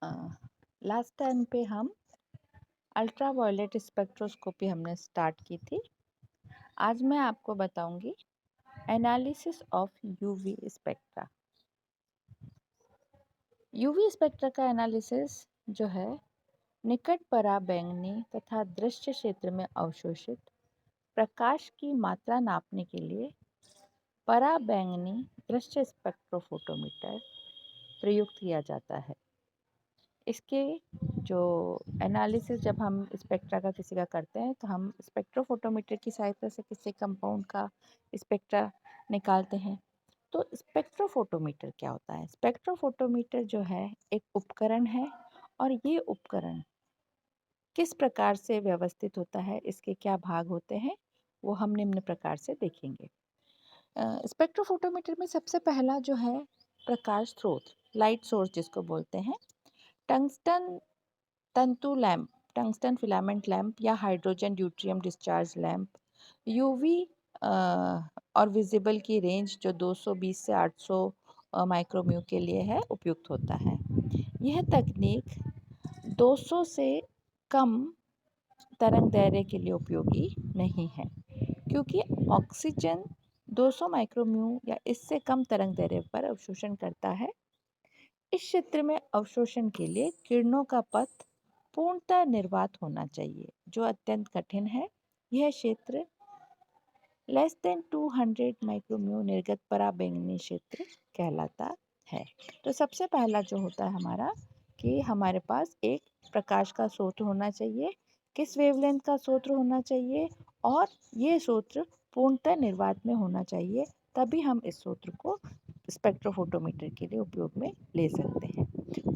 Last time पे हम ultra violet spectroscopy हमने स्टार्ट की थी। आज मैं आपको बताऊंगी analysis of UV spectra. UV spectra का एनालिसिस जो है निकट पराबैंगनी तथा दृश्य क्षेत्र में अवशोषित प्रकाश की मात्रा नापने के लिए पराबैंगनी दृश्य स्पेक्ट्रोफोटोमीटर प्रयुक्त किया जाता है। इसके जो एनालिसिस जब हम स्पेक्ट्रा का किसी का करते हैं तो हम स्पेक्ट्रोफोटोमीटर की सहायता से किसी कंपाउंड का स्पेक्ट्रा निकालते हैं। तो स्पेक्ट्रोफोटोमीटर क्या होता है? स्पेक्ट्रोफोटोमीटर जो है एक उपकरण है और ये उपकरण किस प्रकार से व्यवस्थित होता है, इसके क्या भाग होते हैं, वो हम निम्न प्रकार से देखेंगे। स्पेक्ट्रोफोटोमीटर में सबसे पहला जो है प्रकाश स्रोत, लाइट सोर्स जिसको बोलते हैं, टंगस्टन तंतु लैंप, टंगस्टन फिलामेंट लैंप या hydrogen deuterium discharge lamp UV और विजिबल की रेंज जो 220 से 800 माइक्रोम्यू के लिए है उपयुक्त होता है। यह तकनीक 200 से कम तरंग दैर्ध्य के लिए उपयोगी नहीं है क्योंकि ऑक्सीजन 200 माइक्रोम्यू या इससे कम तरंग दैर्ध्य पर अवशोषण करता है। इस क्षेत्र में अवशोषण के लिए किरणों का पथ पूर्णतः निर्वात होना चाहिए, जो अत्यंत कठिन है। यह क्षेत्र लेस देन 200 माइक्रोम्यू निर्गत पराबैंगनी क्षेत्र कहलाता है। तो सबसे पहला जो होता है हमारा कि हमारे पास एक प्रकाश का स्रोत होना चाहिए, किस वेवलेंथ का स्रोत होना चाहिए और ये स्रोत पूर्णतः निर्वात में होना चाहिए, तभी हम इस स्रोत को स्पेक्ट्रोफोटोमीटर के लिए उपयोग में ले सकते हैं।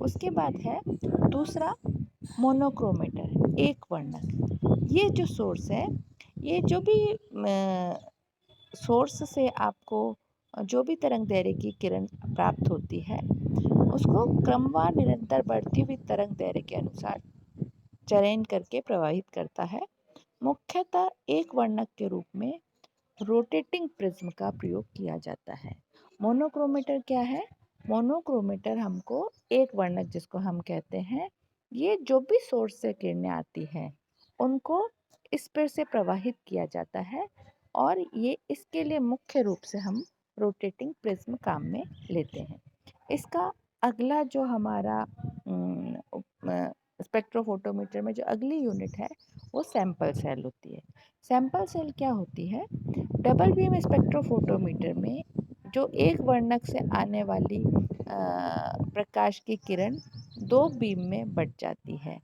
उसके बाद है दूसरा मोनोक्रोमेटर, एक वर्णक। ये जो सोर्स है, ये जो भी सोर्स से आपको जो भी तरंग दैर्ध्य की किरण प्राप्त होती है उसको क्रमवार निरंतर बढ़ती हुई तरंग दैर्ध्य के अनुसार चयन करके प्रवाहित करता है। मुख्यतः एक वर्णक के रूप में रोटेटिंग प्रिज्म का प्रयोग किया जाता है। मोनोक्रोमेटर क्या है? मोनोक्रोमेटर हमको एक वर्णक जिसको हम कहते हैं, ये जो भी सोर्स से किरणें आती हैं उनको इस पर से प्रवाहित किया जाता है और ये इसके लिए मुख्य रूप से हम रोटेटिंग प्रिज्म काम में लेते हैं। इसका अगला जो हमारा स्पेक्ट्रोफोटोमीटर में जो अगली यूनिट है वो सैंपल सेल होती है। सैंपल सेल क्या होती है? डबल बीम स्पेक्ट्रोफोटोमीटर में जो एक वर्णक से आने वाली प्रकाश की किरण दो बीम में बट जाती है।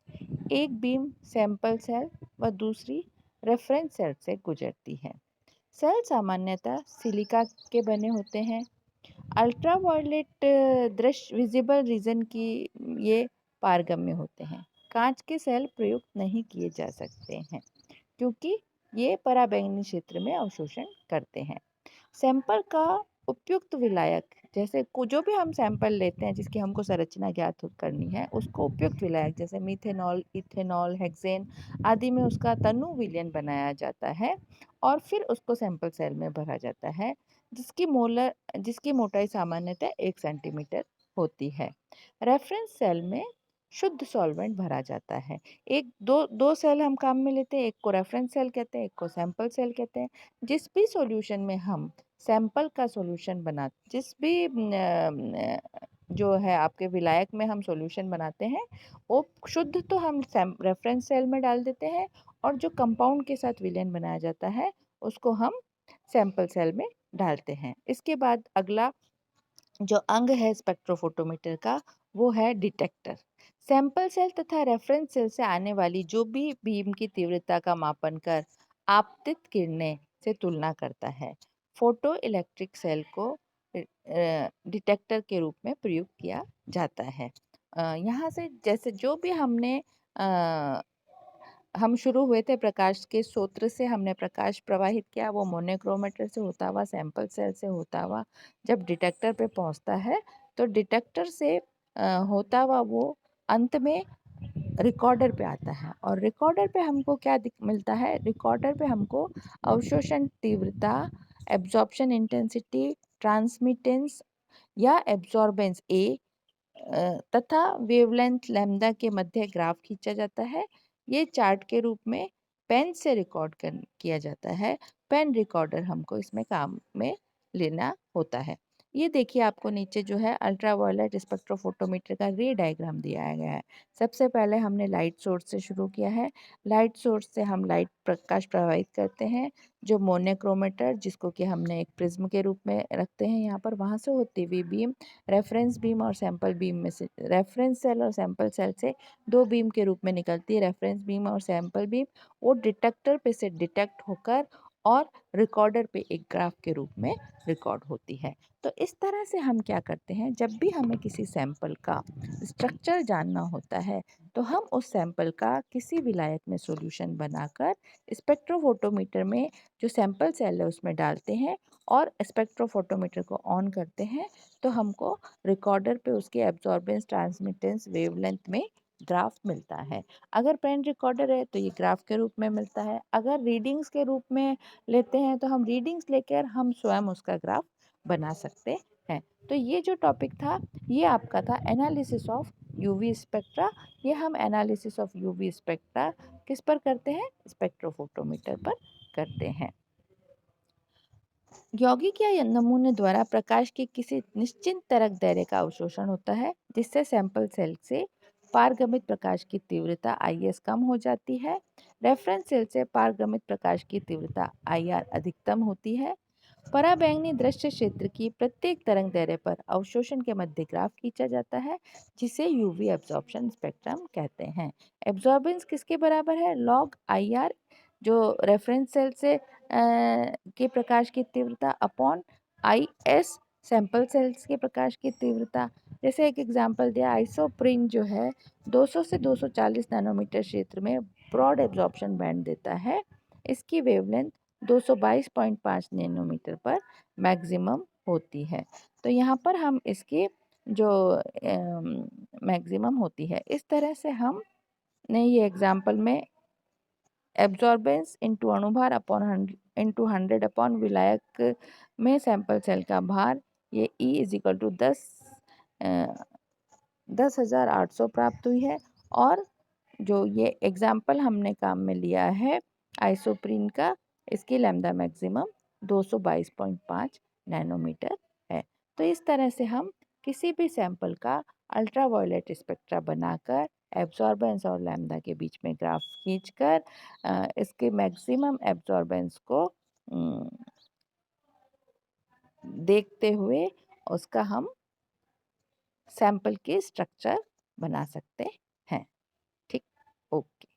एक बीम सैंपल सेल व दूसरी रेफरेंस सेल से गुजरती है। सेल सामान्यतः सिलिका के बने होते हैं। अल्ट्रावायलेट दृश्य विजिबल रीजन की ये पारगम्य होते हैं। कांच के सेल प्रयुक्त नहीं किए जा सकते हैं क्योंकि ये पराबैंगनी क्षेत्र में अवशोषण करते हैं। सैंपल का उपयुक्त विलायक, जैसे जो भी हम सैंपल लेते हैं जिसकी हमको संरचना ज्ञात करनी है, उसको उपयुक्त विलायक जैसे मीथेनॉल, इथेनॉल, हेक्सेन आदि में उसका तनु विलयन बनाया जाता है और फिर उसको सैंपल सेल में भरा जाता है, जिसकी मोटाई सामान्यतः 1 सेंटीमीटर होती है। रेफरेंस सेल में शुद्ध सॉल्वेंट भरा जाता है। एक दो सेल हम काम में लेते हैं, एक को रेफरेंस सेल कहते हैं, एक को सैंपल सेल कहते हैं। जिस भी सॉल्यूशन में हम सैंपल का सॉल्यूशन बना जिस भी जो है आपके विलायक में हम सॉल्यूशन बनाते हैं वो शुद्ध तो हम रेफरेंस सेल में डाल देते हैं और जो कंपाउंड के साथ विलयन बनाया जाता है उसको हम सैंपल सेल में डालते हैं। इसके बाद अगला जो अंग है स्पेक्ट्रोफोटोमीटर का वो है डिटेक्टर। सैंपल सेल तथा रेफरेंस सेल से आने वाली जो भी बीम की तीव्रता का मापन कर आपतित किरणें से तुलना करता है। फोटो इलेक्ट्रिक सेल को डिटेक्टर के रूप में प्रयुक्त किया जाता है। यहाँ से जैसे जो भी हम शुरू हुए थे प्रकाश के स्रोत से, हमने प्रकाश प्रवाहित किया, वो मोनोक्रोमेटर से होता हुआ, सैंपल सेल से होता हुआ जब डिटेक्टर पे पहुंचता है तो डिटेक्टर से होता हुआ वो अंत में रिकॉर्डर पे आता है और रिकॉर्डर पे हमको क्या मिलता है? रिकॉर्डर पे हमको अवशोषण तीव्रता, एब्जॉर्प्शन इंटेंसिटी, ट्रांसमिटेंस या एब्जॉर्बेंस ए तथा वेवलेंथ लैम्ब्डा के मध्य ग्राफ खींचा जाता है। ये चार्ट के रूप में पेन से रिकॉर्ड किया जाता है। पेन रिकॉर्डर हमको इसमें काम में लेना होता है। ये देखिए आपको नीचे जो है अल्ट्रावायलेट स्पेक्ट्रोफोटोमीटर का रे डायग्राम दिया गया है। सबसे पहले हमने लाइट सोर्स से शुरू किया है। लाइट सोर्स से हम लाइट प्रकाश प्रवाहित करते हैं। जो मोनोक्रोमेटर जिसको कि हमने एक प्रिज्म के रूप में रखते हैं यहाँ पर, वहाँ से होती हुई बीम रेफरेंस बीम और सैंपल बीम में से, रेफरेंस सेल और सैंपल सेल से दो बीम के रूप में निकलती है। रेफरेंस बीम और सैंपल बीम वो डिटेक्टर पे से डिटेक्ट होकर और रिकॉर्डर पे एक ग्राफ के रूप में रिकॉर्ड होती है। तो इस तरह से हम क्या करते हैं, जब भी हमें किसी सैंपल का स्ट्रक्चर जानना होता है तो हम उस सैंपल का किसी विलायक में सॉल्यूशन बनाकर स्पेक्ट्रोफोटोमीटर में जो सैंपल सेल है उसमें डालते हैं और स्पेक्ट्रोफोटोमीटर को ऑन करते हैं, तो हमको रिकॉर्डर पे उसके एब्जॉर्बेंस ट्रांसमिटेंस वेवलेंथ में ग्राफ मिलता है। अगर पेन रिकॉर्डर है तो ये ग्राफ के रूप में मिलता है। अगर रीडिंग्स के रूप में लेते हैं तो हम रीडिंग्स लेकर हम स्वयं उसका ग्राफ बना सकते हैं। तो ये जो टॉपिक था ये आपका था एनालिसिस ऑफ यूवी स्पेक्ट्रा। ये हम एनालिसिस ऑफ यूवी स्पेक्ट्रा किस पर करते हैं, स्पेक्ट्रोफोटोमीटर पर करते हैं। यौगिक या नमूने द्वारा प्रकाश के किसी निश्चित तरंगदैर्घ्य का अवशोषण होता है जिससे सैंपल सेल से पारगमित प्रकाश की तीव्रता IS कम हो जाती है। रेफरेंस सेल से पारगमित प्रकाश की तीव्रता IR अधिकतम होती है। पराबैंगनी दृश्य क्षेत्र की प्रत्येक तरंगदैर्घ्य पर अवशोषण के मध्य ग्राफ खींचा जाता है जिसे यूवी एब्जॉर्प्शन स्पेक्ट्रम कहते हैं। एब्जॉर्बेंस किसके बराबर है, लॉग IR जो रेफरेंस सेल से के प्रकाश की तीव्रता अपॉन IS सैंपल सेल्स के प्रकाश की तीव्रता। जैसे एक एग्जांपल दिया, आइसोप्रिन जो है 200 से 240 नैनोमीटर क्षेत्र में ब्रॉड एब्जॉर्प्शन बैंड देता है। इसकी वेवलेंथ 222.5 नैनोमीटर पर मैक्सिमम होती है। तो यहाँ पर हम इसकी जो मैक्सिमम होती है, इस तरह से हम ने ये एग्जाम्पल में एब्जॉर्बेंस इंटू अणुभार अपॉन इंटू 100 अपॉन विलायक में सैंपल सेल का भार, ये E इज इक्वल टू 10,800 प्राप्त हुई है। और जो ये एग्जाम्पल हमने काम में लिया है आइसोप्रीन का, इसकी लैम्डा मैक्सिमम 222.5 नैनोमीटर है। तो इस तरह से हम किसी भी सैंपल का अल्ट्रावायलेट स्पेक्ट्रा बनाकर एब्जॉर्बेंस और लैम्डा के बीच में ग्राफ खींचकर इसके मैक्सिमम एब्जॉर्बेंस को देखते हुए उसका हम सैंपल के स्ट्रक्चर बना सकते हैं। ठीक, ओके।